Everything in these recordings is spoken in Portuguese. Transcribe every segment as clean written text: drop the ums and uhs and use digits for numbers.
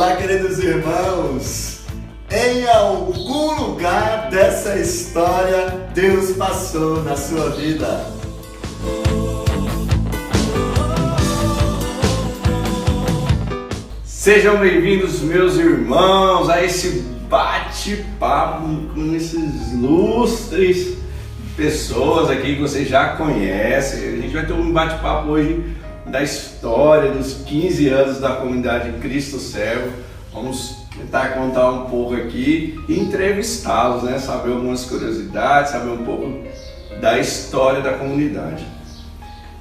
Olá, queridos irmãos! Em algum lugar dessa história, Deus passou na sua vida. Sejam bem-vindos, meus irmãos, a esse bate-papo com esses ilustres pessoas aqui que vocês já conhecem. A gente vai ter um bate-papo hoje da história dos 15 anos da comunidade Cristo Servo. Vamos tentar contar um pouco aqui e entrevistá-los, né? Saber algumas curiosidades, saber um pouco da história da comunidade.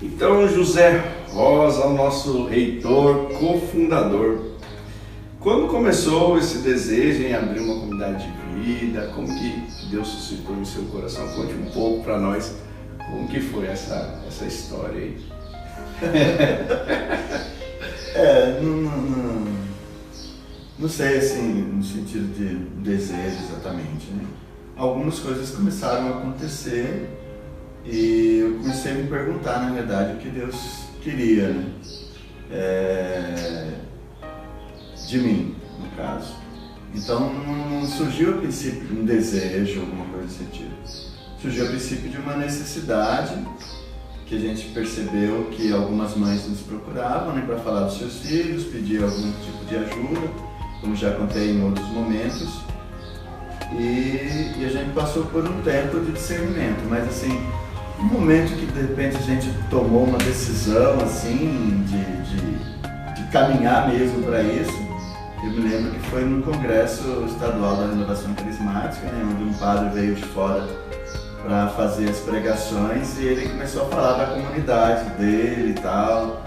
Então, José Rosa, o nosso reitor, cofundador, quando começou esse desejo em abrir uma comunidade de vida? Como que Deus suscitou no seu coração? Conte um pouco para nós como que foi essa história aí. Não sei assim, no sentido de desejo exatamente, né? Algumas coisas começaram a acontecer e eu comecei a me perguntar, na verdade, o que Deus queria, né? De mim, no caso. Então não surgiu a princípio de um desejo, alguma coisa desse sentido. Surgiu a princípio de uma necessidade que a gente percebeu que algumas mães nos procuravam, né, para falar dos seus filhos, pedir algum tipo de ajuda, como já contei em outros momentos. E a gente passou por um tempo de discernimento, mas assim, um momento que de repente a gente tomou uma decisão assim de caminhar mesmo para isso. Eu me lembro que foi no Congresso Estadual da Renovação Carismática, né, onde um padre veio de fora para fazer as pregações e ele começou a falar da comunidade dele e tal,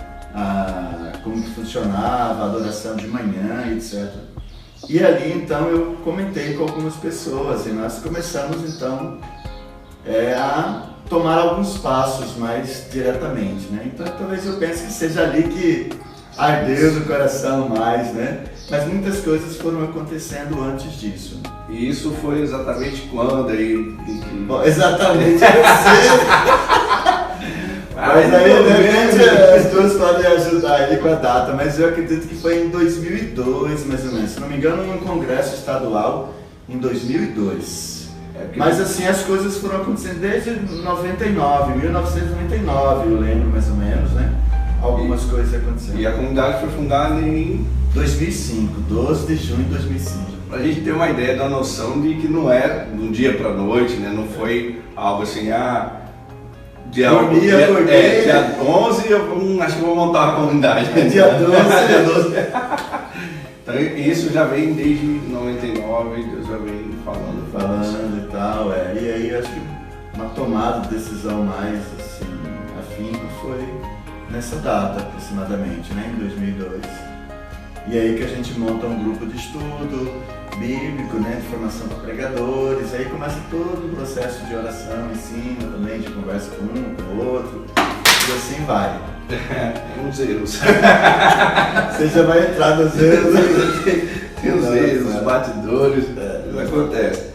como que funcionava, a adoração de manhã, etc. E ali então eu comentei com algumas pessoas e nós começamos então a tomar alguns passos mais diretamente, né? Então talvez eu pense que seja ali que ardeu no coração mais, né? Mas muitas coisas foram acontecendo antes disso. E isso foi exatamente quando aí? Bom, exatamente, eu sei. Mas aí, de repente, as duas podem ajudar aí com a data, mas eu acredito que foi em 2002, mais ou menos. Se não me engano, num congresso estadual em 2002. Mas assim, as coisas foram acontecendo desde 1999, eu lembro mais ou menos, né? Algumas coisas aconteceram. E a comunidade foi fundada em 2005, 12 de junho de 2005. Pra gente ter uma ideia da noção de que não é de um dia pra noite, né? Não foi algo assim, dia 11, acho que vou montar uma comunidade. Dia 12. Então isso já vem desde 99, Deus já vem falando e tal, E aí acho que uma tomada de decisão mais assim, afinco foi nessa data aproximadamente, né? Em 2002. E aí que a gente monta um grupo de estudo bíblico, né, de formação para pregadores, aí começa todo o processo de oração em cima também, de conversa com um, com o outro, e assim vai. Uns erros. Você já vai entrar nos erros. Tem os erros, os batidores, isso acontece.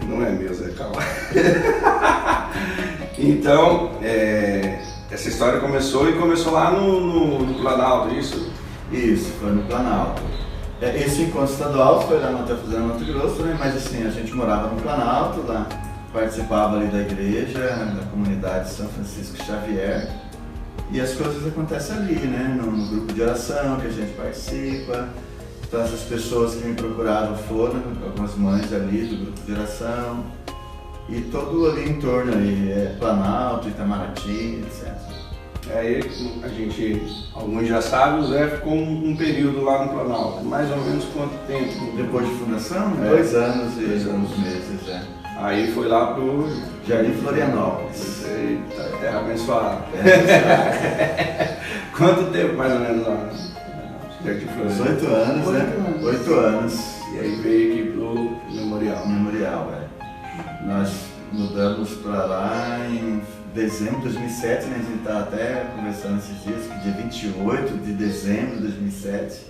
Não é meu, Zé, calma. Então, essa história começou lá no Planalto, isso? Isso, foi no Planalto. Esse encontro estadual foi lá no Mato Grosso, né? Mas assim, a gente morava no Planalto, lá participava ali da igreja, da comunidade de São Francisco Xavier. E as coisas acontecem ali, né? No grupo de oração que a gente participa. Então essas pessoas que me procuraram foram, algumas mães ali do grupo de oração. E todo ali em torno ali, Planalto, Itamaraty, etc. Aí alguns já sabem, o Zé ficou um período lá no Planalto, mais ou menos quanto tempo? Depois de fundação? 2 anos e alguns meses, Aí foi lá pro Jardim Florianópolis. Eita, terra abençoada. Quanto tempo mais ou menos lá? Jardim Florianópolis? 8 anos, né? 8 anos. E aí veio aqui pro Memorial. Nós mudamos para lá em dezembro de 2007, né? A gente está até conversando esses dias, que dia 28 de dezembro de 2007,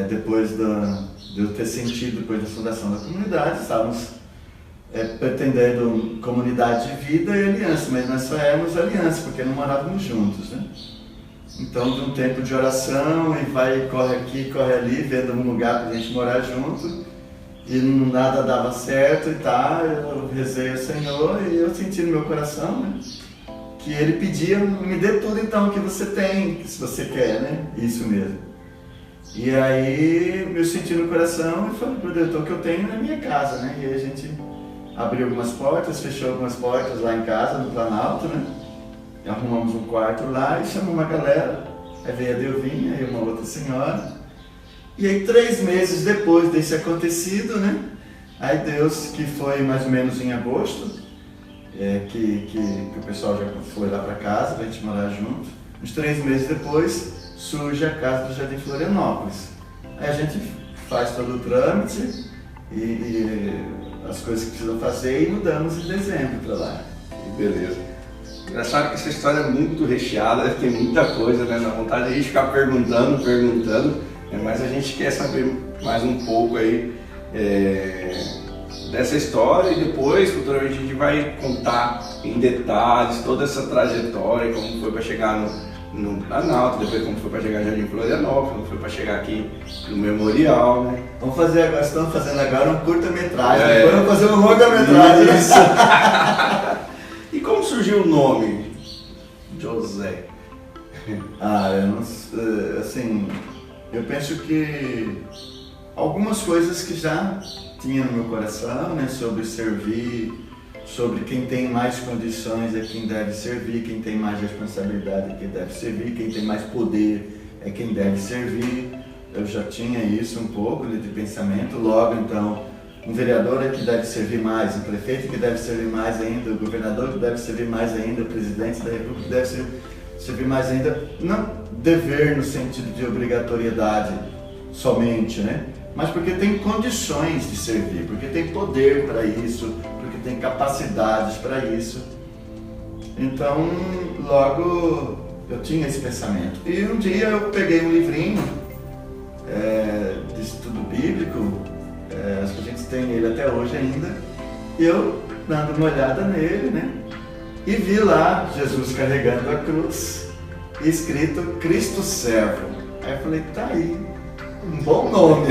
depois de eu ter sentido, depois da fundação da comunidade, estávamos pretendendo comunidade de vida e aliança, mas nós só éramos aliança, porque não morávamos juntos, né? Então, de um tempo de oração, e vai, corre aqui, corre ali, vendo um lugar para a gente morar junto, e nada dava certo e tal, eu rezei ao Senhor e eu senti no meu coração, né, que Ele pedia, me dê tudo então que você tem, se você quer, né, isso mesmo. E aí eu senti no coração e falei, meu Deus, então o que eu tenho é a minha casa, né, e aí a gente abriu algumas portas, fechou algumas portas lá em casa, no Planalto, né, arrumamos um quarto lá e chamamos uma galera, aí veio a Delvinha e uma outra senhora. E aí 3 meses depois desse acontecido, né, aí Deus, que foi mais ou menos em agosto, que o pessoal já foi lá para casa, pra gente morar junto, uns 3 meses depois surge a casa do Jardim Florianópolis. Aí a gente faz todo o trâmite e as coisas que precisam fazer e mudamos em dezembro para lá. Que beleza. Engraçado que essa história é muito recheada, tem muita coisa, né? Dá vontade de a gente ficar perguntando, mas a gente quer saber mais um pouco aí dessa história e depois, futuramente, a gente vai contar em detalhes toda essa trajetória, como foi para chegar no Planalto, depois como foi para chegar no Jardim Florianópolis, como foi para chegar aqui no Memorial, né? Estamos fazendo agora um curta-metragem, depois vamos fazer uma longa-metragem. Isso! E como surgiu o nome José? Eu penso que algumas coisas que já tinha no meu coração, né, sobre servir, sobre quem tem mais condições é quem deve servir, quem tem mais responsabilidade é quem deve servir, quem tem mais poder é quem deve servir. Eu já tinha isso um pouco de pensamento, logo então um vereador é que deve servir mais, o prefeito que deve servir mais ainda, o governador que deve servir mais ainda, o presidente da república que deve servir mais ainda. Não dever no sentido de obrigatoriedade somente, né? Mas porque tem condições de servir, porque tem poder para isso, porque tem capacidades para isso. Então, logo eu tinha esse pensamento. E um dia eu peguei um livrinho de estudo bíblico, acho que a gente tem ele até hoje ainda, e eu dando uma olhada nele, né? E vi lá Jesus carregando a cruz, escrito Cristo Servo. Aí eu falei, tá aí, um bom nome.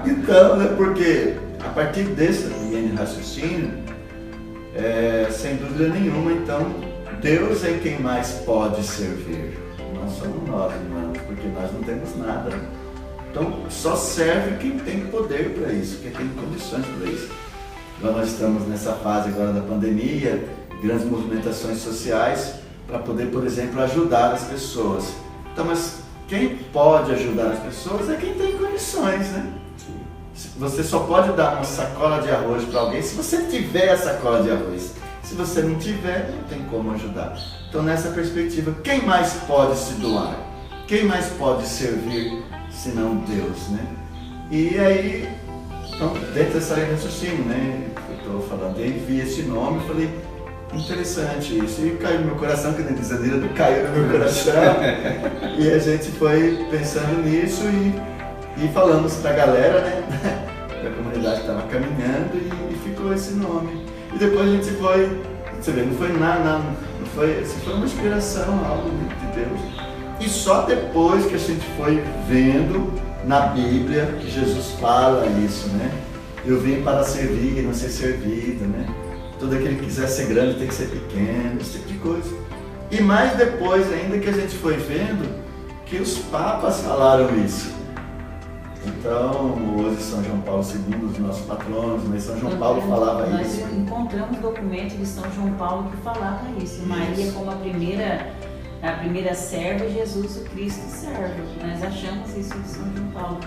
Então, né, porque a partir desse linha de raciocínio, sem dúvida nenhuma, então, Deus é quem mais pode servir. Não somos nós, irmãos, porque nós não temos nada. Então, só serve quem tem poder para isso, quem tem condições para isso. Então, nós estamos nessa fase agora da pandemia, grandes movimentações sociais, para poder, por exemplo, ajudar as pessoas. Então, mas quem pode ajudar as pessoas é quem tem condições, né? Você só pode dar uma sacola de arroz para alguém se você tiver a sacola de arroz. Se você não tiver, não tem como ajudar. Então, nessa perspectiva, quem mais pode se doar? Quem mais pode servir senão Deus, né? E aí, então, dentro dessa linha de raciocínio, né? Eu estou falando, aí vi esse nome e falei, interessante isso. E caiu no meu coração, que nem diz a Nira, caiu no meu coração. E a gente foi pensando nisso e falamos para a galera, né? Da comunidade que estava caminhando e ficou esse nome. E depois a gente foi, você vê, não foi nada, não foi, assim, foi uma inspiração, algo de Deus. E só depois que a gente foi vendo na Bíblia que Jesus fala isso, né? Eu vim para servir e não ser servido, né? Todo aquele que quiser ser grande tem que ser pequeno, esse tipo de coisa. E mais depois ainda que a gente foi vendo que os papas falaram isso. Então, hoje São João Paulo II, os nossos patronos, mas São João Paulo falava isso. Nós encontramos documentos de São João Paulo que falava isso. Maria como a primeira serva e Jesus o Cristo servo. Nós achamos isso de São João Paulo.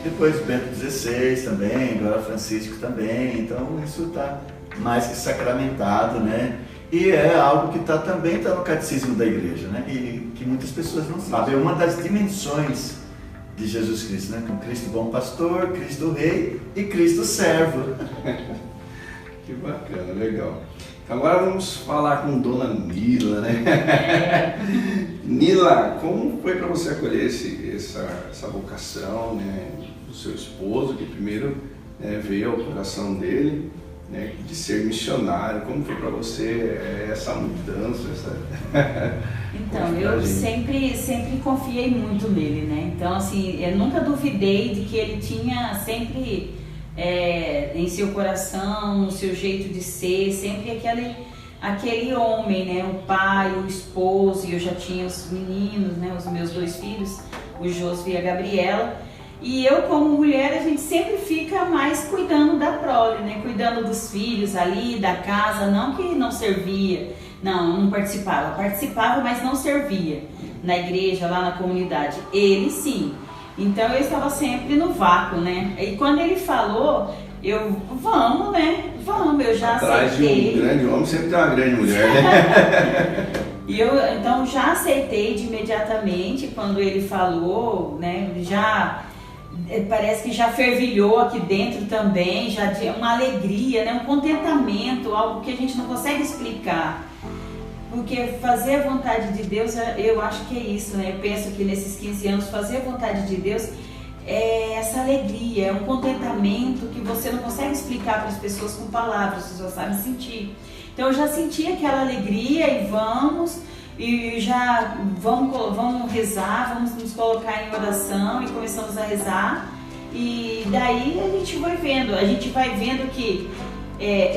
Depois Bento XVI também, agora Francisco também. Então, isso está mais que sacramentado, né? E é algo que também está no catecismo da igreja, né? E que muitas pessoas não sabem. É uma das dimensões de Jesus Cristo, né? Com Cristo bom pastor, Cristo rei e Cristo servo. Que bacana, legal. Agora vamos falar com Dona Nila, né? Nila, como foi para você acolher essa vocação, né? Do seu esposo, que primeiro veio ao coração dele, né, de ser missionário. Como foi para você essa mudança? Então, eu sempre confiei muito nele, né? Então, assim, eu nunca duvidei de que ele tinha sempre em seu coração, no seu jeito de ser, sempre aquele homem, né? O pai, o esposo, e eu já tinha os meninos, né? Os meus 2 filhos, o José e a Gabriela. E eu, como mulher, a gente sempre fica mais cuidando da prole, né? Cuidando dos filhos ali, da casa, não que não servia, não participava, mas não servia na igreja, lá na comunidade. Ele sim. Então eu estava sempre no vácuo, né? E quando ele falou, vamos, né? Vamos, eu já aceitei. Atrás de um grande homem sempre tem uma grande mulher, né? E eu, então, já aceitei de imediatamente quando ele falou, né? Parece que já fervilhou aqui dentro também, já uma alegria, né? Um contentamento, algo que a gente não consegue explicar. Porque fazer a vontade de Deus, eu acho que é isso, né? Eu penso que nesses 15 anos, fazer a vontade de Deus é essa alegria, é um contentamento que você não consegue explicar para as pessoas com palavras, você só sabe sentir. Então eu já senti aquela alegria e já vamos rezar, vamos nos colocar em oração e começamos a rezar. E daí a gente vai vendo que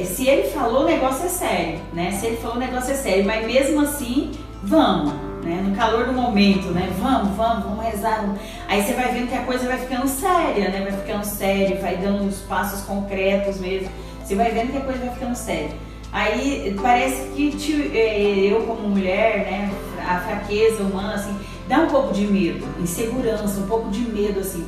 se ele falou, o negócio é sério, né? Se ele falou, o negócio é sério, mas mesmo assim, vamos, né? No calor do momento, né? Vamos rezar. Aí você vai vendo que a coisa vai ficando séria, né? Vai ficando séria, vai dando uns passos concretos mesmo. Você vai vendo que a coisa vai ficando séria. Aí parece que eu como mulher, né? A fraqueza humana, assim, dá um pouco de medo, insegurança, um pouco de medo, assim.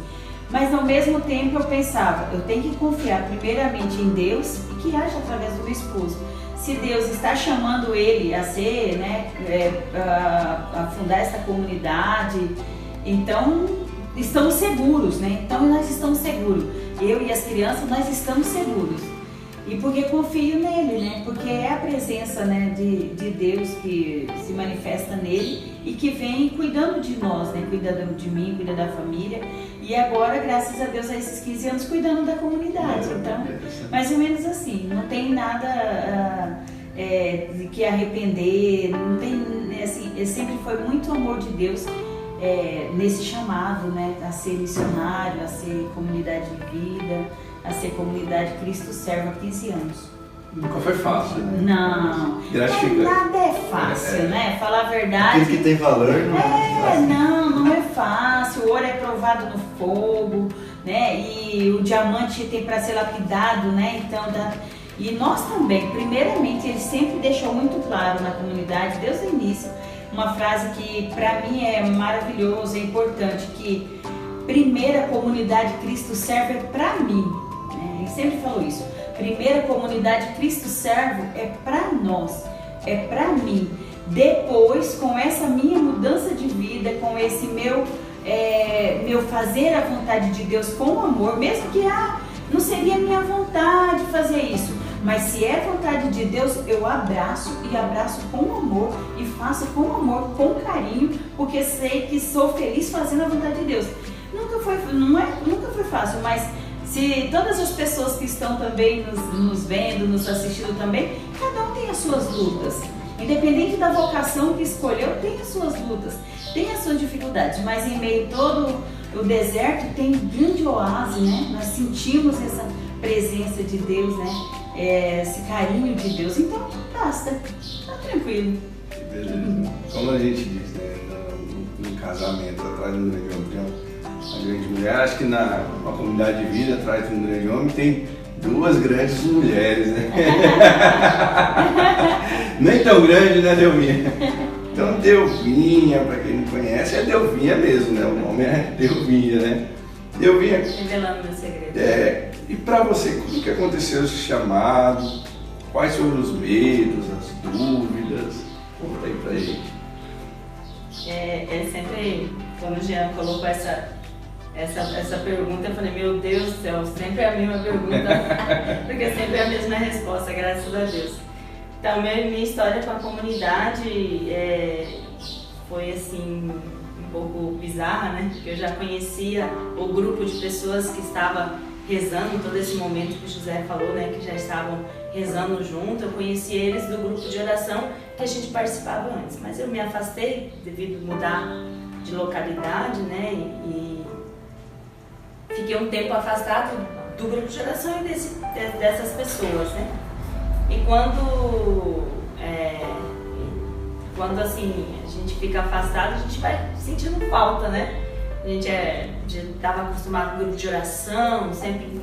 Mas ao mesmo tempo eu pensava, eu tenho que confiar primeiramente em Deus e que haja através do meu esposo. Se Deus está chamando ele a ser, né, a fundar essa comunidade, então estamos seguros, né? Então nós estamos seguros. Eu e as crianças, nós estamos seguros. E porque confio nele, né? Porque é a presença, né, de Deus que se manifesta nele e que vem cuidando de nós, né? Cuidando de mim, cuida da família. E agora, graças a Deus, a esses 15 anos, cuidando da comunidade. Então, mais ou menos assim, não tem nada de que arrepender, não tem, assim, sempre foi muito amor de Deus nesse chamado, né? A ser missionário, a ser comunidade de vida, a ser comunidade Cristo Serve há 15 anos. Nunca foi fácil, né? Não, nada é fácil, né? Falar a verdade. Aquilo que tem valor não é fácil. Não é fácil. O ouro é provado no fogo, né? E o diamante tem para ser lapidado, né? Então, e nós também, primeiramente, ele sempre deixou muito claro na comunidade, desde o início, uma frase que para mim é maravilhosa, é importante, que primeira comunidade Cristo Serve é para mim. Ele sempre falou isso. Primeira comunidade Cristo Serve é para nós, é para mim. Depois, com essa minha mudança de vida, com esse meu fazer a vontade de Deus com amor, mesmo que não seria minha vontade fazer isso, mas se é vontade de Deus, eu abraço e abraço com amor e faço com amor, com carinho, porque sei que sou feliz fazendo a vontade de Deus. Nunca foi fácil, mas se todas as pessoas que estão também nos vendo, nos assistindo também, cada um tem as suas lutas. Independente da vocação que escolheu, tem as suas lutas, tem as suas dificuldades, mas em meio a todo o deserto tem um grande oásis, né? Nós sentimos essa presença de Deus, né? Esse carinho de Deus, então basta, tá tranquilo. Beleza. Como a gente diz, né? No casamento, atrás de um grande homem, uma grande mulher, acho que na comunidade de vida, atrás de um grande homem, tem duas grandes mulheres, né? Nem tão grande, né, Delvinha? Então, Delvinha, para quem não conhece, é Delvinha mesmo, né? O nome é Delvinha, né? Delvinha. Revelando meu segredo. E para você, como que aconteceu esse chamado? Quais foram os medos, as dúvidas? Conta aí pra gente. Sempre, quando o Jean colocou essa pergunta, eu falei, meu Deus do céu, sempre é a mesma pergunta, porque sempre é a mesma resposta, graças a Deus. Então, minha história com a comunidade foi assim, um pouco bizarra, né? Porque eu já conhecia o grupo de pessoas que estava rezando, todo esse momento que o José falou, né, que já estavam rezando junto. Eu conheci eles do grupo de oração que a gente participava antes, mas eu me afastei devido a mudar de localidade, né, e fiquei um tempo afastado do grupo de oração e dessas pessoas, né. E quando assim a gente fica afastado, a gente vai sentindo falta, né. A gente estava acostumado com o grupo de oração, sempre.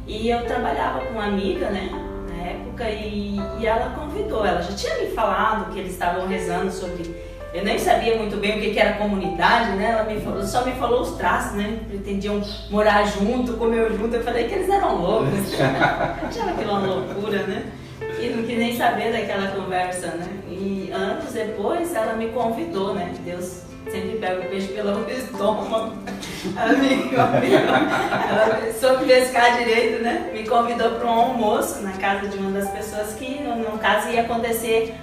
E eu trabalhava com uma amiga, né, na época, e ela convidou. Ela já tinha me falado que eles estavam rezando sobre. Eu nem sabia muito bem o que era comunidade, né? Ela só me falou os traços, né? Pretendiam morar junto, comer junto. Eu falei que eles eram loucos. Achava aquilo uma loucura, né? E não quis nem saber daquela conversa, né? E anos depois ela me convidou, né? Deus sempre pega o peixe pelo estômago. Ela soube pescar direito, né? Me convidou para um almoço na casa de uma das pessoas que, no caso, ia acontecer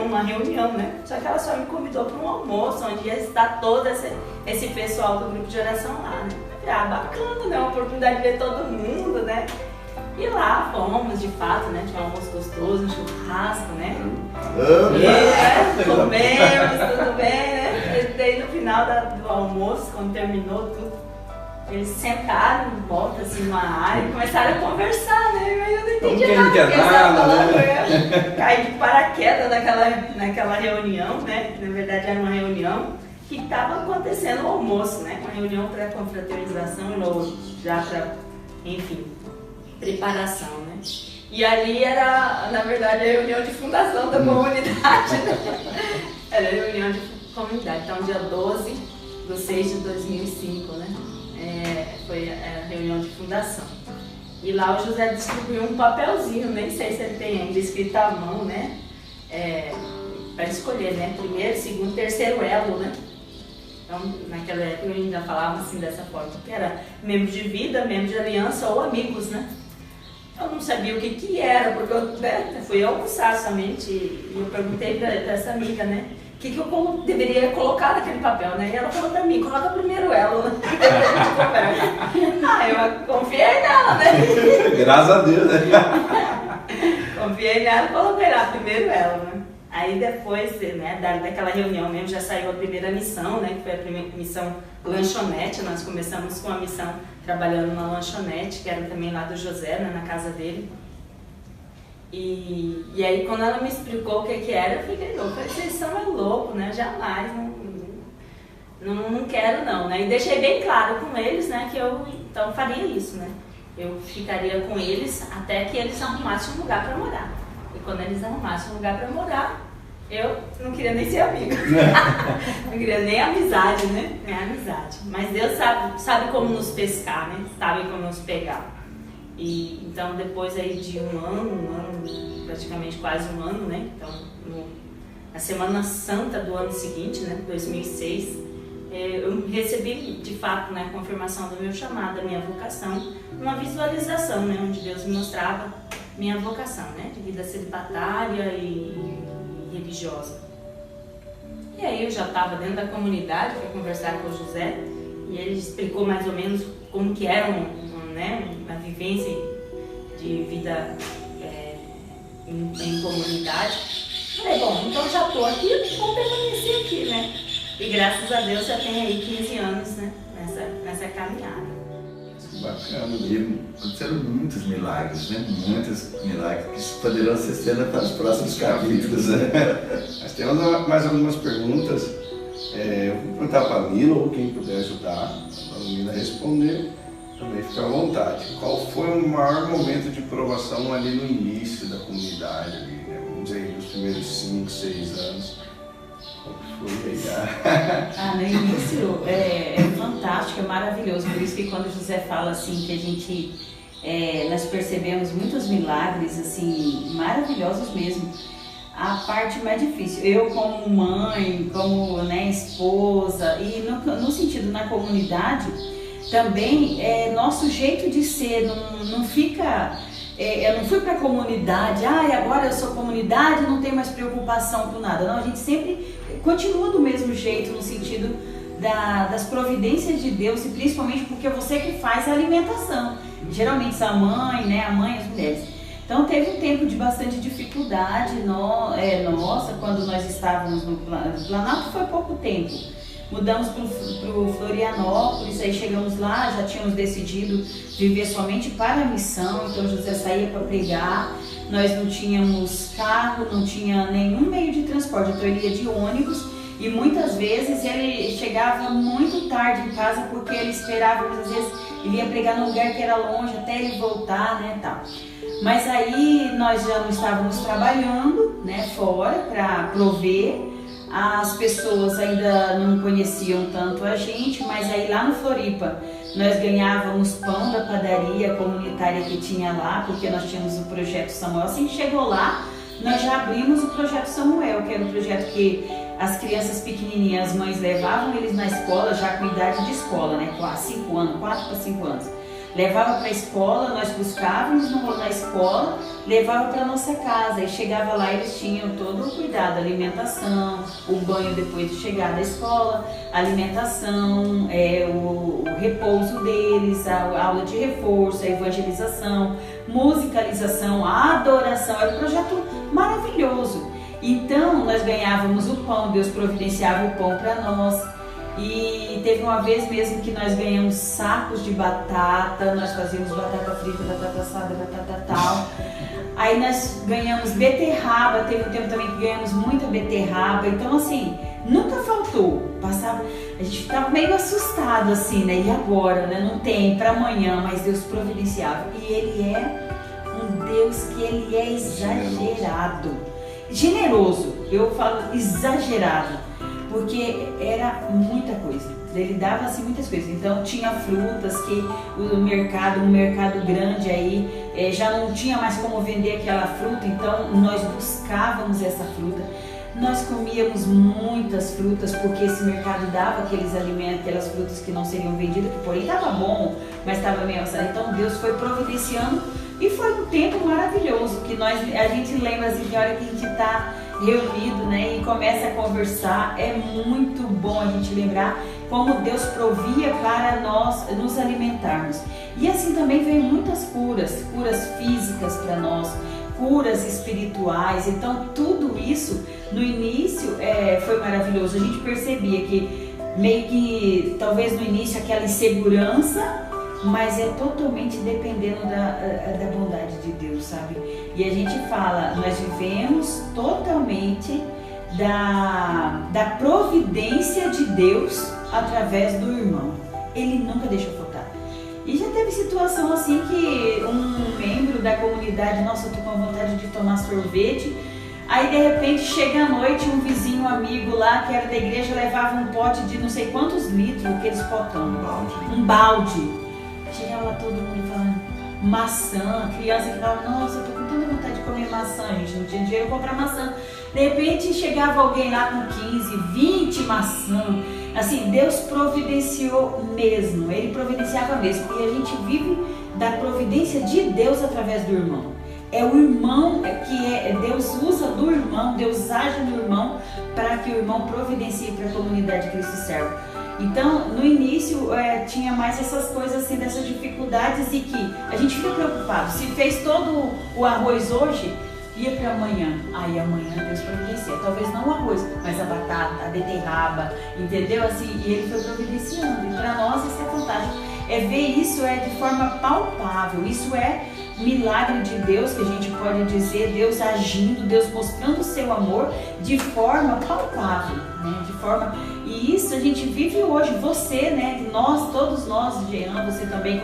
uma reunião, né? Só que ela só me convidou para um almoço, onde ia estar todo esse pessoal do grupo de oração lá, né? Eu falei, bacana, né? Uma oportunidade de ver todo mundo, né? E lá fomos, de fato, né? Tinha um almoço gostoso, um churrasco, né? Comemos, tudo bem, né? E daí no final do almoço, quando terminou tudo, eles sentaram em volta, assim, numa área e começaram a conversar, né? Mas eu não entendi nada, porque eles estavam falando, eu caí de paraquedas naquela reunião, né? Na verdade era uma reunião que estava acontecendo o almoço, né? Uma reunião para confraternização, já para, enfim, preparação, né? E ali era, na verdade, a reunião de fundação da comunidade, né? Era a reunião de comunidade, então dia 12/6/2005, né? Foi a reunião de fundação. E lá o José distribuiu um papelzinho, nem sei se ele tem ainda escrito à mão, né? Para escolher, né? Primeiro, segundo, terceiro elo, né? Então, naquela época eu ainda falava assim dessa forma, que era membro de vida, membro de aliança ou amigos, né? Eu não sabia o que era, porque eu fui almoçar somente e eu perguntei para essa amiga, né? O que eu deveria colocar naquele papel, né? E ela falou para mim, coloca primeiro elo, né? Eu confiei nela, né? Graças a Deus, né? Confiei nela e coloquei lá primeiro elo, né? Aí depois, né, daquela reunião mesmo, já saiu a primeira missão, né? Que foi a primeira missão lanchonete. Nós começamos com a missão trabalhando na lanchonete, que era também lá do José, né, na casa dele. E aí quando ela me explicou o que era, eu fiquei louco. Vocês são loucos, né? Jamais, não quero não, né? E deixei bem claro com eles, né, que eu então faria isso, né? Eu ficaria com eles até que eles arrumassem um lugar para morar. E quando eles arrumassem um lugar para morar, eu não queria nem ser amiga. Não queria nem amizade, né? Nem amizade. Mas Deus sabe como nos pescar, né? Sabe como nos pegar. E então depois aí de um ano, praticamente quase um ano, né? Então, na Semana Santa do ano seguinte, né? 2006, eu recebi de fato, né, a confirmação do meu chamado, da minha vocação, uma visualização, né? Onde Deus me mostrava minha vocação, né? De vida celibatária e religiosa. E aí eu já estava dentro da comunidade para conversar com o José e ele explicou mais ou menos como que era uma vivência de vida em comunidade. Falei, bom, então já estou aqui, vou permanecer aqui, né? E graças a Deus já tem aí 15 anos, né? Nessa caminhada. Bacana, e aconteceram muitos milagres, né? Muitos milagres que poderão ser cena para os próximos capítulos, né? Nós temos mais algumas perguntas. Eu vou perguntar para a Mila, ou quem puder ajudar, para a Mila responder, também fica à vontade. Qual foi o maior momento de provação ali no início da comunidade, ali, né? Vamos dizer, nos primeiros 5, 6 anos? Qual foi aí? No início é fantástico, é maravilhoso. Por isso que quando o José fala assim que a gente, nós percebemos muitos milagres assim maravilhosos mesmo. A parte mais difícil, eu como mãe, como, né, esposa e no sentido na comunidade também, nosso jeito de ser não fica. Eu não fui para a comunidade, agora eu sou comunidade, não tenho mais preocupação com nada. Não, a gente sempre continua do mesmo jeito, no sentido das providências de Deus, e principalmente porque você que faz a alimentação. Geralmente a mãe, né? A mãe e as mulheres. Então teve um tempo de bastante dificuldade nossa, quando nós estávamos no Planalto, foi pouco tempo. Mudamos para o Florianópolis, aí chegamos lá, já tínhamos decidido viver somente para a missão, então José saía para pregar, nós não tínhamos carro, não tinha nenhum meio de transporte, então ele ia de ônibus e muitas vezes ele chegava muito tarde em casa porque ele esperava, muitas vezes ele ia pregar num lugar que era longe até ele voltar, né, tal. Mas aí nós já não estávamos trabalhando, né, fora para prover. As pessoas ainda não conheciam tanto a gente, mas aí lá no Floripa nós ganhávamos pão da padaria comunitária que tinha lá, porque nós tínhamos o Projeto Samuel. Assim que chegou lá, nós já abrimos o Projeto Samuel, que era um projeto que as crianças pequenininhas, as mães levavam eles na escola, já com idade de escola, né, 5 anos, 4 para 5 anos. Levava para a escola, nós buscávamos na escola, levava para nossa casa e chegava lá, eles tinham todo o cuidado, alimentação, o banho depois de chegar da escola, alimentação, o repouso deles, a aula de reforço, a evangelização, musicalização, a adoração, era um projeto maravilhoso. Então nós ganhávamos o pão, Deus providenciava o pão para nós. E teve uma vez mesmo que nós ganhamos sacos de batata, nós fazíamos batata frita, batata assada, batata tal. Aí nós ganhamos beterraba, teve um tempo também que ganhamos muita beterraba. Então assim, nunca faltou. A gente ficava meio assustado assim, né? E agora, né? Não tem para amanhã, mas Deus providenciava. E Ele é um Deus que Ele é exagerado. Generoso, eu falo exagerado. Porque era muita coisa, ele dava assim muitas coisas, então tinha frutas que um mercado grande aí, já não tinha mais como vender aquela fruta, então nós buscávamos essa fruta, nós comíamos muitas frutas porque esse mercado dava aqueles alimentos, aquelas frutas que não seriam vendidas, que porém estava bom, mas estava meio assado, então Deus foi providenciando e foi um tempo maravilhoso, que a gente lembra assim, que a hora que a gente está reunido, né, e começa a conversar, é muito bom a gente lembrar como Deus provia para nós nos alimentarmos. E assim também veio muitas curas físicas para nós, curas espirituais. Então tudo isso no início foi maravilhoso. A gente percebia que meio que talvez no início aquela insegurança, mas é totalmente dependendo da bondade de Deus, sabe? E a gente fala, nós vivemos totalmente da providência de Deus através do irmão. Ele nunca deixou faltar. E já teve situação assim que um membro da comunidade, nossa, eu tô com vontade de tomar sorvete, aí de repente chega à noite um vizinho amigo lá que era da igreja, levava um pote de não sei quantos litros, aqueles potão, um balde. Chegava lá todo mundo falando maçã, criança que falava, nossa, eu tô com tanta vontade de comer maçã, a gente não tinha dinheiro para comprar maçã. De repente chegava alguém lá com 15, 20 maçã. Assim, Deus providenciou mesmo, Ele providenciava mesmo. E a gente vive da providência de Deus através do irmão. É o irmão Deus usa do irmão, Deus age no irmão para que o irmão providencie para a comunidade que Cristo serve. Então, no início, tinha mais essas coisas assim, dessas dificuldades e que a gente fica preocupado. Se fez todo o arroz hoje, ia para amanhã. Aí amanhã Deus providencia. Talvez não o arroz, mas a batata, a beterraba, entendeu? Assim, e Ele foi providenciando. E para nós isso é fantástico. Ver isso de forma palpável. Isso é milagre de Deus, que a gente pode dizer, Deus agindo, Deus mostrando o seu amor de forma palpável, né? E isso a gente vive hoje, você, né? Todos nós, Jean, você também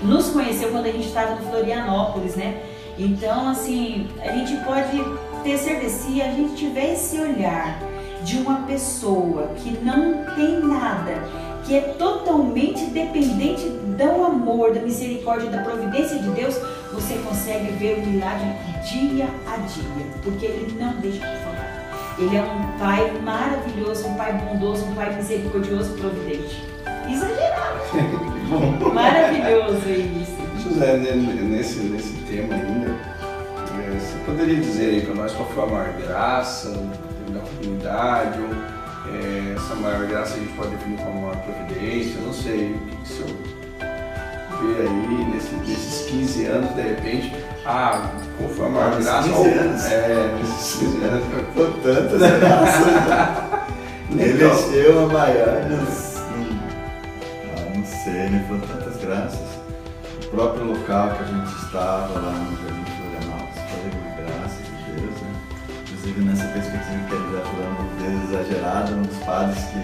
nos conheceu quando a gente estava no Florianópolis, né? Então, assim, a gente pode ter certeza, se a gente tiver esse olhar de uma pessoa que não tem nada, que é totalmente dependente do amor, da misericórdia, da providência de Deus, você consegue ver o milagre dia a dia, porque Ele não deixa de falar. Ele é um Pai maravilhoso, um Pai bondoso, um Pai misericordioso e providente. Exagerado. Maravilhoso isso. José, nesse tema ainda, você poderia dizer aí para nós qual foi a maior graça da comunidade, ou essa maior graça a gente pode definir como uma providência, eu não sei o que o senhor vê aí nesses 15 anos, de repente, conforme a maior graça... 15 anos? Nesses 15 anos. Com tantas graças. Elegeu a maior, não sei, né? Foram tantas graças. O próprio local que a gente estava lá no Jardim de Florianópolis foi graças a Deus, né? Inclusive nessa perspectiva que ele está falando do Deus exagerado, um dos padres que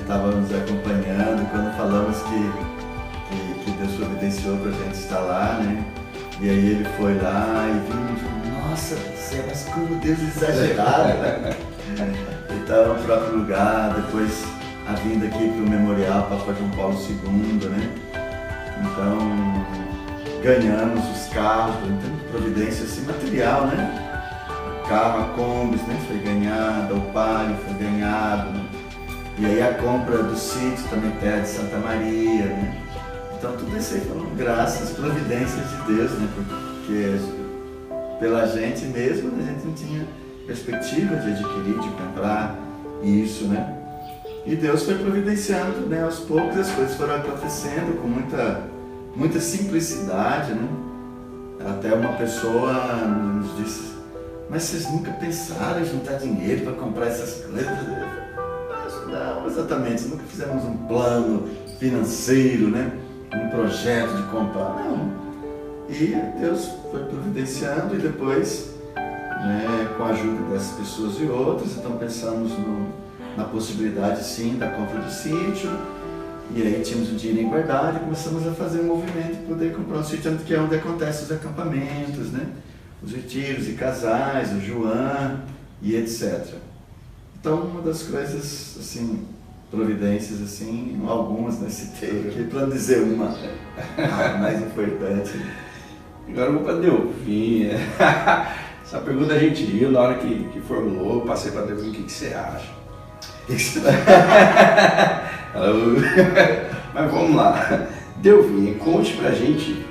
estava nos acompanhando, quando falamos que Deus providenciou para a gente estar lá, né? E aí ele foi lá e viu, nossa, mas como Deus exagerado, né? Ele estava no próprio lugar, depois a vinda aqui para o Memorial Papa João Paulo II, né? Então, ganhamos os carros, então, providência assim, material, né? O carro, a Combis, né? Foi ganhada, o Palio foi ganhado, né? E aí a compra do sítio também perto de Santa Maria, né? Então tudo isso aí foram graças, providências de Deus, né? Porque pela gente mesmo, a gente não tinha perspectiva de adquirir, de comprar isso, né? E Deus foi providenciando, né? Aos poucos as coisas foram acontecendo com muita simplicidade, né? Até uma pessoa nos disse, mas vocês nunca pensaram em juntar dinheiro para comprar essas coisas? Não, exatamente, nunca fizemos um plano financeiro, né? Um projeto de comprar, não. E Deus foi providenciando e depois, né, com a ajuda dessas pessoas e outras, então pensamos na possibilidade sim da compra do sítio, e aí tínhamos o dinheiro guardado e começamos a fazer um movimento para poder comprar um sítio, que é onde acontecem os acampamentos, né? Os retiros e casais, o João e etc. Então uma das coisas, assim, providências, assim, algumas nesse texto aqui, para não dizer uma mais importante. Agora eu vou para Delfim. Essa pergunta a gente riu na hora que formulou, eu passei para Delfim, o que você acha? Mas vamos lá. Delfim, conte pra gente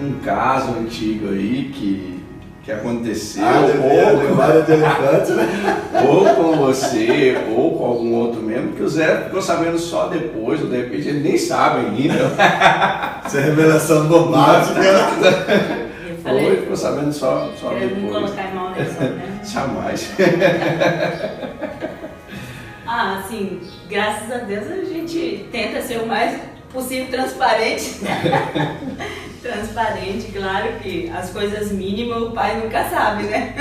um caso antigo aí que aconteceu, ou com você, ou com algum outro membro, que o Zé ficou sabendo só depois, ou de repente ele nem sabe ainda. Isso é revelação bombástica. Ou ele ficou sabendo só depois. Não colocar em mão nessa, né? Jamais. Assim, graças a Deus a gente tenta ser o mais possível transparente. Transparente, claro que as coisas mínimas o pai nunca sabe, né?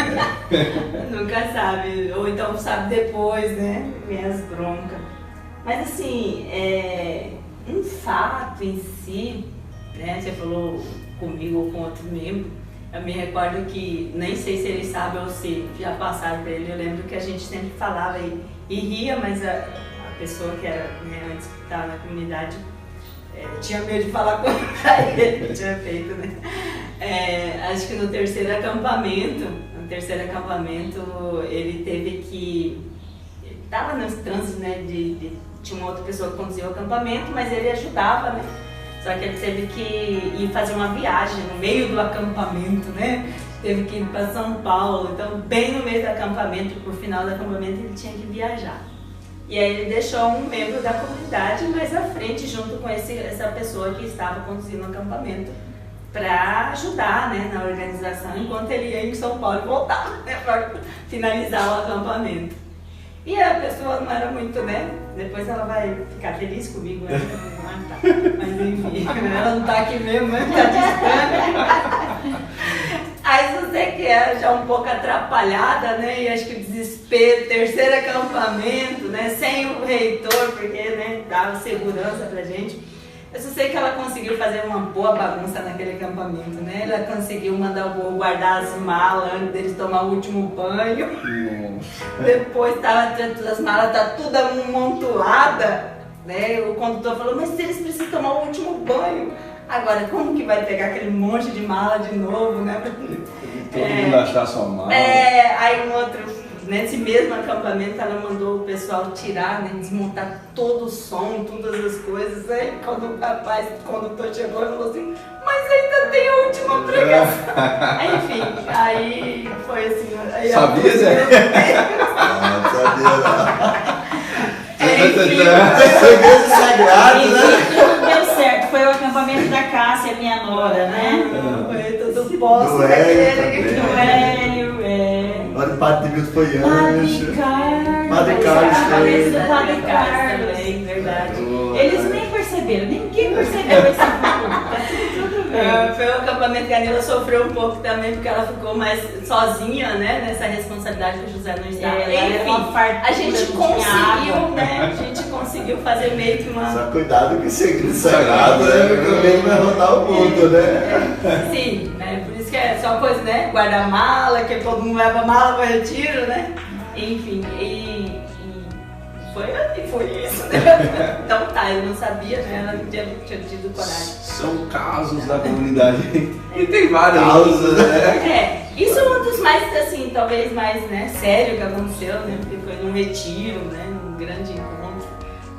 Nunca sabe, ou então sabe depois, né? Vem as broncas. Mas assim, um fato em si, né? Você falou comigo ou com outro membro, eu me recordo que, nem sei se ele sabe ou se já passaram para ele, eu lembro que a gente sempre falava e ria, mas a pessoa que era, né, antes que estava na comunidade, tinha medo de falar com ele, tinha feito, né? Acho que no terceiro acampamento, ele teve que... Estava nos trânsitos, né? Tinha uma outra pessoa que conduzia o acampamento, mas ele ajudava, né? Só que ele teve que ir fazer uma viagem no meio do acampamento, né? Teve que ir para São Paulo, então bem no meio do acampamento, por final do acampamento ele tinha que viajar. E aí ele deixou um membro da comunidade mais à frente, junto com essa pessoa que estava conduzindo o acampamento, para ajudar, né, na organização, enquanto ele ia em São Paulo e voltava, né, para finalizar o acampamento. E a pessoa não era muito, né? Depois ela vai ficar feliz comigo, né? Tá. Mas enfim, ela não tá aqui mesmo, né? Tá distante. Aí se você que é já um pouco atrapalhada, né? E acho que o desespero, terceiro acampamento, né? Sem o reitor, porque, né, dava segurança pra gente. Eu só sei que ela conseguiu fazer uma boa bagunça naquele acampamento, né? Ela conseguiu mandar o povo guardar as malas antes deles tomar o último banho. Depois as malas tá tudo amontoada, né? O condutor falou, mas eles precisam tomar o último banho. Agora, como que vai pegar aquele monte de mala de novo, né? Todo mundo achar sua mala. Aí um outro, nesse mesmo acampamento, ela mandou o pessoal tirar, né? Desmontar todo o som, todas as coisas. Aí quando o rapaz, o condutor chegou, ele falou assim, mas ainda tem a última pregação. Enfim, aí foi assim... Aí sabia, Zé? Não sabia, não. Segredo sagrado, né? Tudo deu certo. Foi o acampamento da Cássia, minha nora, né? Foi tudo posto. Do Hélio também. Do Hélio, Olha, o Padre Milton foi anjo. Padre Carlos. Padre Carlos. Também, verdade. Eles nem perceberam, ninguém percebeu esse futuro. Tá tudo bem. Foi um acampamento que a Nila sofreu um pouco também, porque ela ficou mais sozinha, né? Nessa responsabilidade que o José não estava. Enfim, a gente conseguiu, né? A gente conseguiu fazer meio que uma... Só cuidado com o segredo sagrado, né? Porque o meio vai rodar o mundo, né? Sim, né? Por isso que é só coisa, né? Guarda-mala, que todo mundo leva mala para retiro, né? Enfim, foi isso, né? Então tá, eu não sabia, né? Ela não tinha tido coragem. São casos da comunidade. E tem vários. Casos, Isso é um dos mais, assim, talvez mais, né, sério que aconteceu, né? Porque foi num retiro, né? Num grande encontro.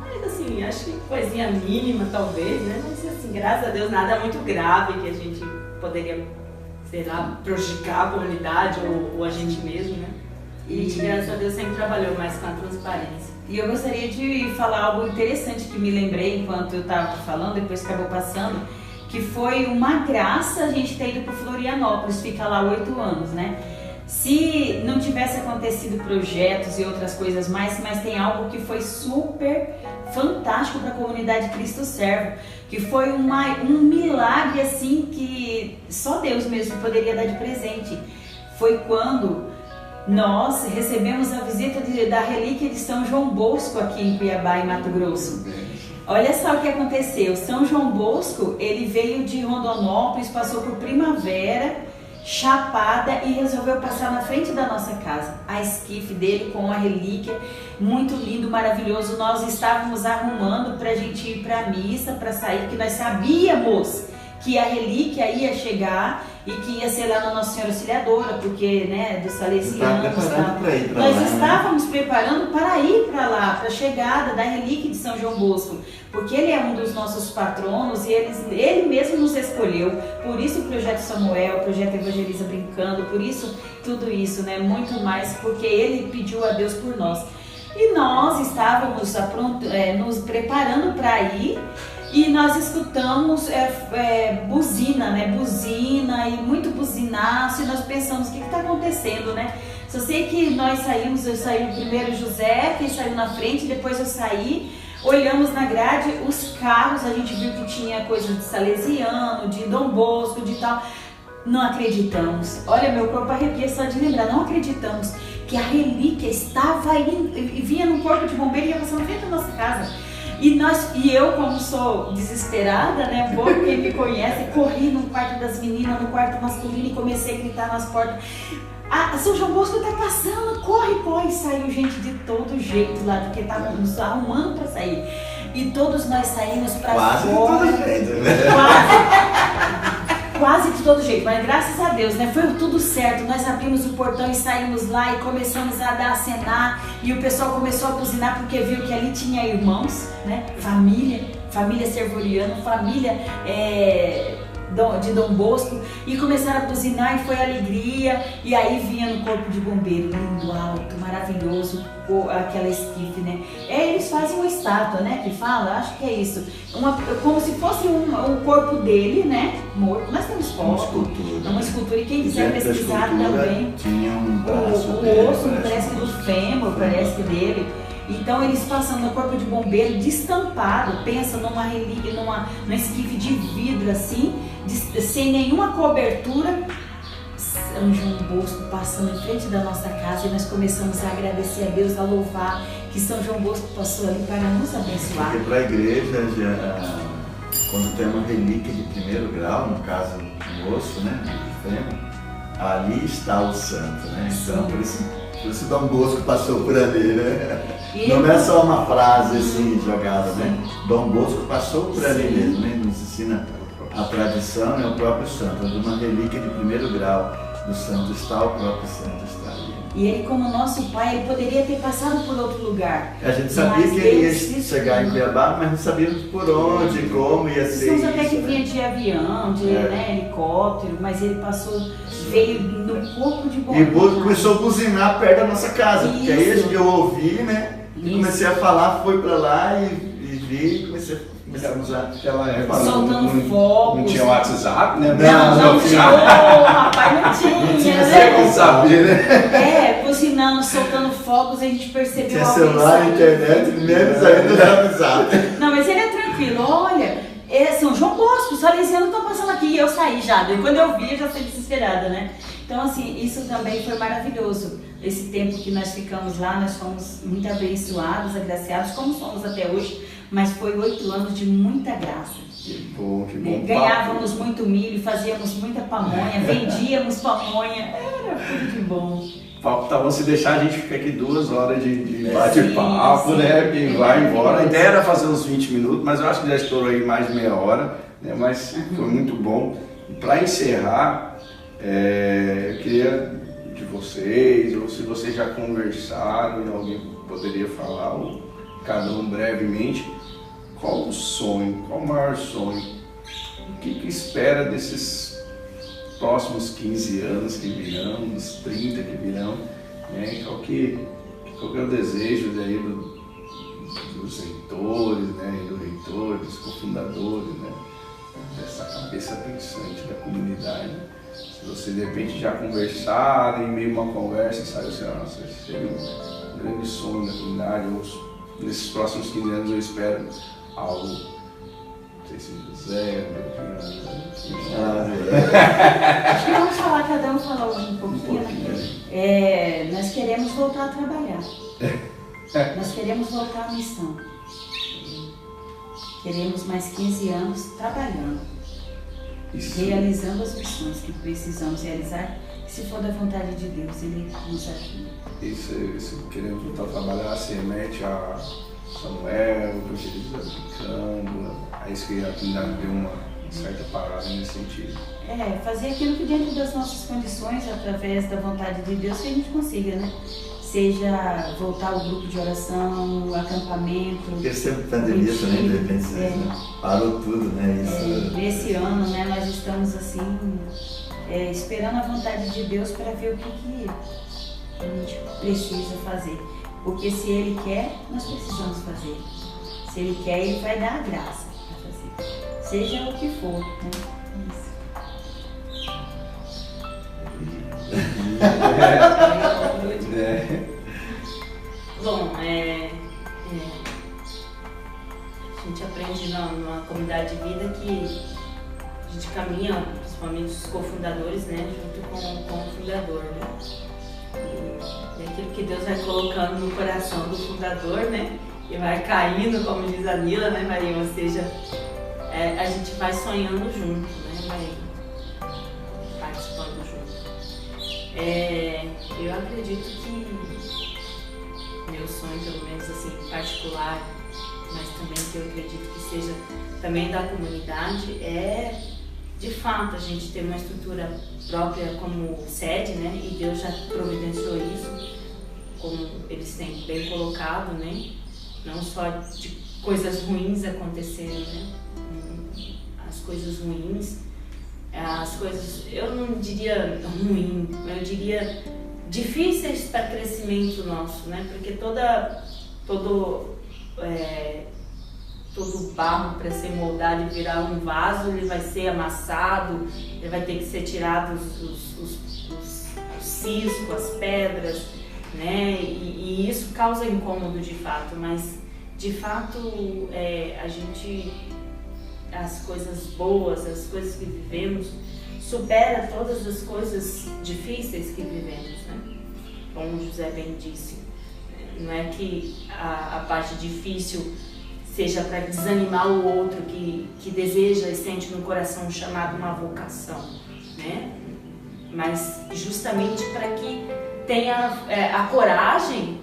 Mas assim, acho que coisinha mínima, talvez, né? Mas assim, graças a Deus, nada muito grave que a gente poderia, sei lá, prejudicar a comunidade ou a gente mesmo, né? E a gente, graças a Deus, sempre trabalhou mais com a transparência. E eu gostaria de falar algo interessante que me lembrei enquanto eu estava falando, depois que acabou passando, que foi uma graça a gente ter ido para Florianópolis, fica lá 8 anos, né? Se não tivesse acontecido projetos e outras coisas mais, mas tem algo que foi super fantástico para a comunidade Cristo Servo, que foi um milagre assim que só Deus mesmo poderia dar de presente. Foi quando nós recebemos a visita da relíquia de São João Bosco aqui em Cuiabá, em Mato Grosso. Olha só o que aconteceu. São João Bosco, ele veio de Rondonópolis, passou por Primavera, Chapada e resolveu passar na frente da nossa casa. A esquife dele com a relíquia, muito lindo, maravilhoso. Nós estávamos arrumando pra gente ir pra missa, pra sair, porque nós sabíamos que a relíquia ia chegar e que ia ser lá na Nossa Senhora Auxiliadora, porque, né, dos salesianos, nós estávamos preparando para ir para lá, para a chegada da relíquia de São João Bosco, porque ele é um dos nossos patronos e ele mesmo nos escolheu. Por isso o Projeto Samuel, o Projeto Evangeliza Brincando, por isso tudo isso, né, muito mais, porque ele pediu a Deus por nós. E nós estávamos nos preparando para ir. E nós escutamos buzina, né? Buzina e muito buzinaço, e nós pensamos, o que está acontecendo, né? Só sei que nós saímos, eu saí primeiro José, quem saiu na frente, depois eu saí, olhamos na grade, os carros, a gente viu que tinha coisa de salesiano, de Dom Bosco, de tal. Não acreditamos. Olha, meu corpo arrepia só de lembrar, não acreditamos que a relíquia estava indo, e vinha no corpo de bombeiro e ia passando frente da nossa casa. E eu, como sou desesperada, né, quem me conhece, corri no quarto das meninas, no quarto masculino e comecei a gritar nas portas. São João Bosco tá passando, corre, corre. Saiu gente de todo jeito lá, porque tava nos arrumando para sair. E todos nós saímos para fora. Quase de todo jeito, né? Quase de todo jeito, mas graças a Deus, né? Foi tudo certo. Nós abrimos o portão e saímos lá e começamos a acenar. E o pessoal começou a buzinar porque viu que ali tinha irmãos, né? Família servoriana, família de Dom Bosco. E começaram a buzinar e foi alegria. E aí vinha no corpo de bombeiro, lindo, alto, maravilhoso, aquela esquife, né? Eles fazem uma estátua, né? Que fala, acho que é isso. Como se fosse um corpo dele, né? Morto. Nós temos foto. Uma escultura. E quem quiser pesquisar também. Tinha um braço o osso, parece que do fêmur, parece que dele. Então eles passando no corpo de bombeiro, destampado, pensa numa relíquia, numa esquife de vidro assim, sem nenhuma cobertura. São João Bosco passando em frente da nossa casa e nós começamos a agradecer a Deus, a louvar que São João Bosco passou ali para nos abençoar. Porque para a igreja, quando tem uma relíquia de primeiro grau, no caso um osso, né, de fêmur, ali está o santo, né? Então por isso Dom Bosco passou por ali, né? Não é só uma frase assim jogada, né? Dom Bosco passou por ali mesmo, né? Nos ensina a tradição, é o próprio santo. Onde uma relíquia de primeiro grau do santo está, o próprio santo está ali. E ele, como nosso pai, ele poderia ter passado por outro lugar. A gente sabia que ele ia chegar em Cuiabá, mas não sabíamos por onde, como ia ser isso. Até que vinha de avião, de helicóptero, mas ele passou, veio no corpo de bombeiro. E começou a buzinar perto da nossa casa, porque aí eu ouvi, né? E comecei a falar, foi pra lá e vi, começamos a... Aquela época Soltando fogos. não tinha WhatsApp, né? Não tinha, rapaz, não tinha, né? Como saber, né? Cozinhando, soltando fogos, a gente percebeu Tinha algo celular, estranho. internet, menos ainda já WhatsApp. Não, mas ele é tranquilo, olha, São João Bosco, os salesianos estão passando aqui, e eu saí já, daí quando eu vi, eu já saí desesperada, né? Então, assim, isso também foi maravilhoso. Esse tempo que nós ficamos lá, nós fomos muito abençoados, agraciados, como somos até hoje, mas foi 8 anos de muita graça. Que bom, que bom. Ganhávamos muito milho, fazíamos muita pamonha, vendíamos pamonha, era tudo de bom. Tá bom, se deixar a gente fica aqui 2 horas de bate-papo, né? Quem vai embora. A ideia era fazer uns 20 minutos, mas eu acho que já estourou aí mais de meia hora, né? Mas foi muito bom. Para encerrar, eu queria de vocês, ou se vocês já conversaram e alguém poderia falar, ou cada um brevemente, qual o sonho, qual o maior sonho? O que espera desses próximos 15 anos que virão, dos 30 que virão, né? Qual que é o desejo daí dos reitores, né? Do reitor, dos cofundadores, né? Dessa cabeça pensante da comunidade. Se você de repente já conversaram em meio a uma conversa e sabe assim, nossa, esse seria um grande sonho da comunidade, ou nesses próximos 15 anos eu espero algo, não sei se José, Acho que vamos falar, cada um falar um pouquinho, né? Nós queremos voltar a trabalhar. Nós queremos voltar à missão. Queremos mais 15 anos trabalhando, realizando as missões que precisamos realizar. Se for da vontade de Deus, Ele nos ajuda. Isso queremos voltar a trabalhar, se remete a Samuel, o que eles estão aplicando, a isso que a comunidade deu uma certa parada nesse sentido. Fazer aquilo que dentro das nossas condições, através da vontade de Deus, que a gente consiga, né? Seja voltar ao grupo de oração, acampamento. Porque sempre pandemia também, de repente, parou tudo, né? Esse ano, né, nós estamos assim, esperando a vontade de Deus para ver o que a gente precisa fazer. Porque se Ele quer, nós precisamos fazer. Se Ele quer, Ele vai dar a graça para fazer. Seja o que for, né? Bom, a gente aprende numa comunidade de vida que a gente caminha, principalmente os cofundadores, né, junto com o fundador, né? E aquilo que Deus vai colocando no coração do fundador, né? E vai caindo, como diz a Nila, né, Maria? Ou seja, a gente vai sonhando junto, né? Vai participando junto. Eu acredito que meu sonho, pelo menos assim, particular, mas também que eu acredito que seja também da comunidade, é de fato a gente ter uma estrutura própria como sede, né? E Deus já providenciou isso, como eles têm bem colocado, né? Não só de coisas ruins acontecerem, né? As coisas ruins, as coisas, eu não diria ruim, eu diria difíceis para crescimento nosso, né? Porque todo barro para ser moldado e virar um vaso, ele vai ser amassado, ele vai ter que ser tirado os ciscos, as pedras, né? E isso causa incômodo de fato, mas de fato as coisas boas, as coisas que vivemos, supera todas as coisas difíceis que vivemos, né? Como José bem disse, não é que a parte difícil seja para desanimar o outro que deseja e sente no coração um chamado, uma vocação, né? Mas justamente para que tenha a coragem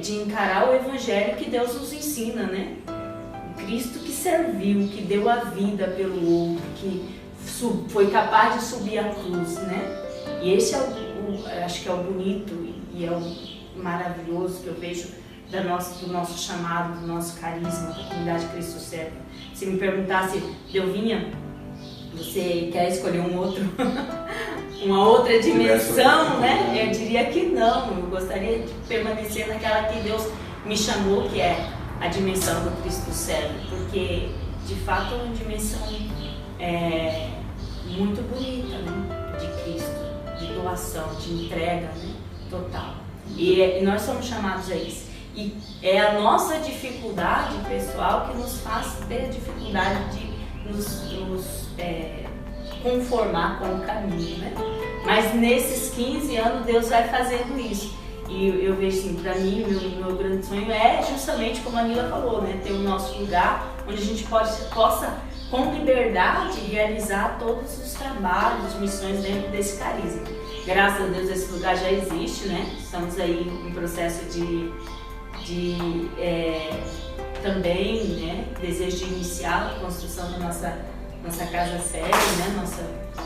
de encarar o evangelho que Deus nos ensina, né? Cristo que serviu, que deu a vida pelo outro, que foi capaz de subir a cruz, né? E esse acho que é o bonito e é o maravilhoso que eu vejo do nosso chamado, do nosso carisma, da comunidade Cristo Serve. Se me perguntasse, Delvinha, você quer escolher um outro uma outra dimensão, né? Eu diria que não. Eu gostaria de permanecer naquela que Deus me chamou, que é a dimensão do Cristo servo, porque de fato é uma dimensão muito bonita, né? De Cristo, de doação, de entrega, né? Total. E nós somos chamados a isso. E é a nossa dificuldade pessoal que nos faz ter dificuldade de nos conformar com o caminho, né? Mas nesses 15 anos Deus vai fazendo isso. E eu vejo assim, para mim, meu grande sonho é justamente como a Nila falou, né? Ter o nosso lugar onde a gente possa, com liberdade, realizar todos os trabalhos, missões dentro desse carisma. Graças a Deus esse lugar já existe, né? Estamos aí em processo de também, né? Desejo de iniciar a construção da nossa casa sede, né? Nosso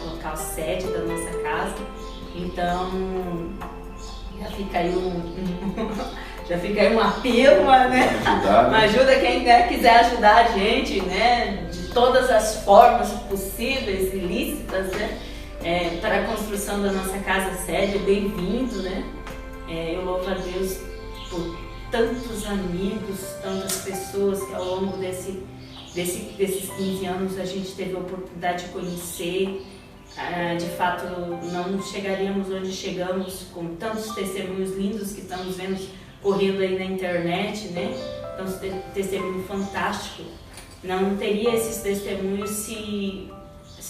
local sede da nossa casa. Então, já fica aí um apelo, né? Uma ajuda quem quiser ajudar a gente, né? De todas as formas possíveis e lícitas, né? Para a construção da nossa casa sede, bem-vindo, né? Eu louvo a Deus por tantos amigos, tantas pessoas que ao longo desses 15 anos a gente teve a oportunidade de conhecer. De fato, não chegaríamos onde chegamos com tantos testemunhos lindos que estamos vendo correndo aí na internet, né? Então, testemunho fantástico. Não teria esses testemunhos se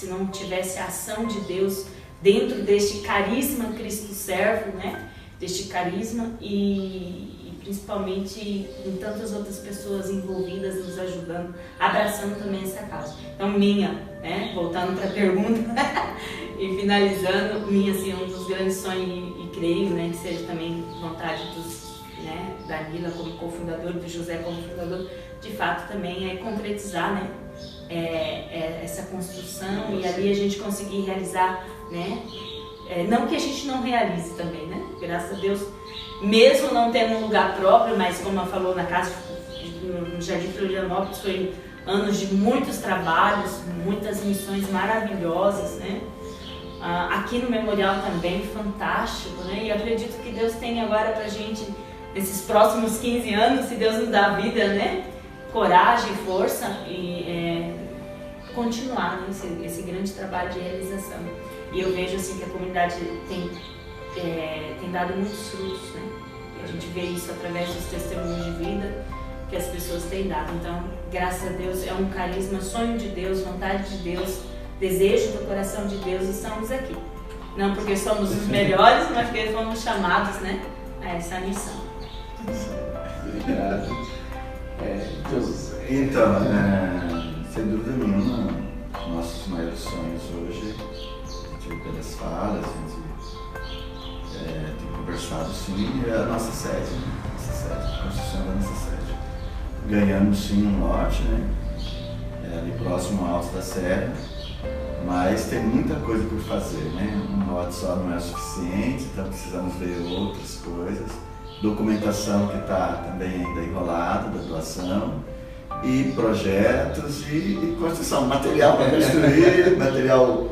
não tivesse a ação de Deus dentro deste carisma Cristo servo, né? Deste carisma e principalmente em tantas outras pessoas envolvidas, nos ajudando, abraçando também essa causa. Então, né? Voltando para a pergunta e finalizando, assim, um dos grandes sonhos e creio, né, que seja também vontade da Nila como cofundador, do José como fundador, de fato também é concretizar, né, essa construção e ali a gente conseguir realizar, né, não que a gente não realize também, né, graças a Deus, mesmo não tendo um lugar próprio, mas como ela falou na casa, no Jardim Florianópolis, foi anos de muitos trabalhos, muitas missões maravilhosas, né? Aqui no Memorial também, fantástico, né? E acredito que Deus tem agora pra gente, nesses próximos 15 anos, se Deus nos dá vida, né? Coragem, força e continuar, né? Esse grande trabalho de realização. E eu vejo assim que a comunidade tem dado muitos frutos, né? E a gente vê isso através dos testemunhos de vida que as pessoas têm dado. Então, graças a Deus, é um carisma, sonho de Deus, vontade de Deus, desejo do coração de Deus, e estamos aqui. Não porque somos os melhores, mas porque fomos chamados, né, a essa missão. Obrigado. Então, sem dúvida nenhuma, nossos maiores sonhos hoje, a gente vê pelas falas, a gente tem conversado sim, é a nossa sede, né? A construção da nossa sede. Ganhamos sim um lote, né? Ali próximo ao Alto da Serra, mas tem muita coisa por fazer, né? Um lote só não é suficiente, então precisamos ver outras coisas. Documentação que está também ainda enrolada, da doação, e projetos e construção, material para construir, material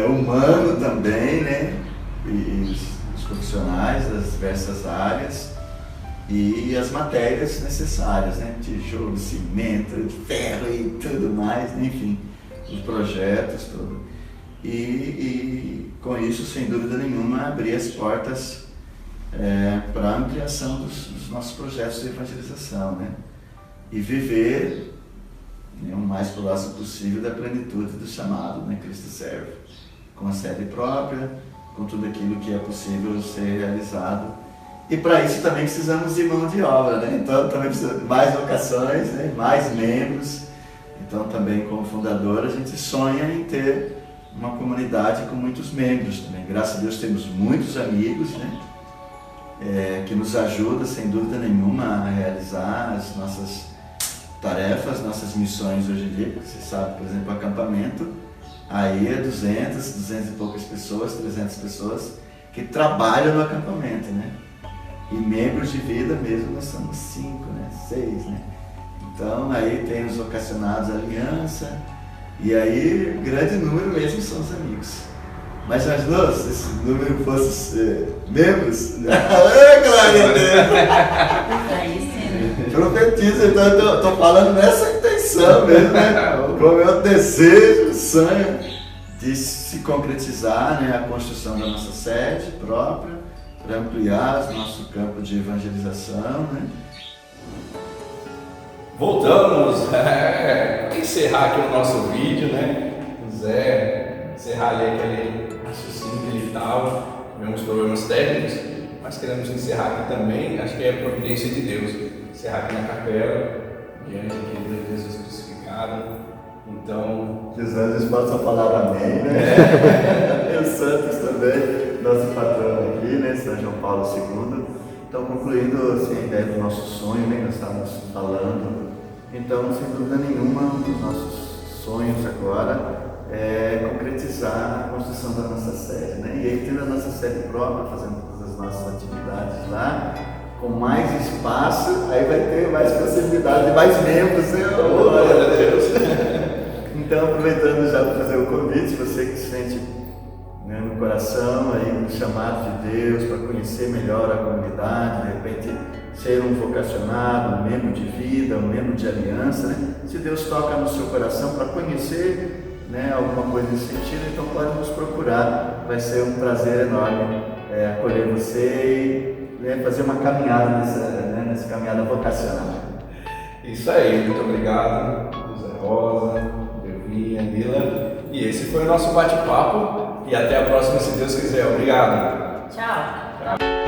humano também, né? E os profissionais das diversas áreas. E as matérias necessárias, né? Tijolo, cimento, ferro e tudo mais, enfim, os projetos, tudo. E com isso, sem dúvida nenhuma, abrir as portas para a ampliação dos nossos projetos de evangelização, né? E viver, né, o mais próximo possível da plenitude do chamado, né? Cristo serve, com a sede própria, com tudo aquilo que é possível ser realizado. E para isso também precisamos de mão de obra, né? Então também precisamos de mais vocações, né? Mais membros. Então também como fundador a gente sonha em ter uma comunidade com muitos membros também. Graças a Deus temos muitos amigos, né? Que nos ajudam sem dúvida nenhuma a realizar as nossas tarefas, nossas missões hoje em dia. Porque você sabe, por exemplo, o acampamento, aí é 200 e poucas pessoas, 300 pessoas que trabalham no acampamento, né? E membros de vida mesmo nós somos 5, né? 6, né? Então aí tem os vocacionados à aliança, e aí grande número mesmo são os amigos. Mas imaginou se esse número fosse membros? Ah, glória a Deus! Aí sim. Profetiza, então eu tô falando nessa intenção mesmo, né? Com o meu desejo, sonho de se concretizar, né, a construção da nossa sede própria, para ampliar o nosso campo de evangelização, né? Voltamos para encerrar aqui o nosso vídeo, né? O Zé encerrar ali aquele raciocínio que ele estava, tivemos problemas técnicos, mas queremos encerrar aqui também, acho que é a providência de Deus, encerrar aqui na capela, diante aqui de Jesus crucificado. Então, Que os anjos possam falar amém, né? E os santos também, nosso patrão aqui, né? São João Paulo II. Então, concluindo assim, a ideia do nosso sonho, né? Que nós estávamos falando. Então, sem dúvida nenhuma, um dos nossos sonhos agora é concretizar a construção da nossa sede, né? E aí, tendo a nossa sede própria, fazendo todas as nossas atividades lá, com mais espaço, aí vai ter mais possibilidade de mais membros, né? glória a Deus! Então, aproveitando já para fazer o convite, você que sente, né, no coração aí o chamado de Deus para conhecer melhor a comunidade, de repente ser um vocacionado, um membro de vida, um membro de aliança, né? Se Deus toca no seu coração para conhecer, né, alguma coisa nesse sentido, então pode nos procurar. Vai ser um prazer enorme acolher você e, né, fazer uma caminhada nessa caminhada vocacional. Isso aí, muito obrigado, José Rosa, Nila, e esse foi o nosso bate-papo e até a próxima, se Deus quiser. Obrigado. Tchau. Tchau.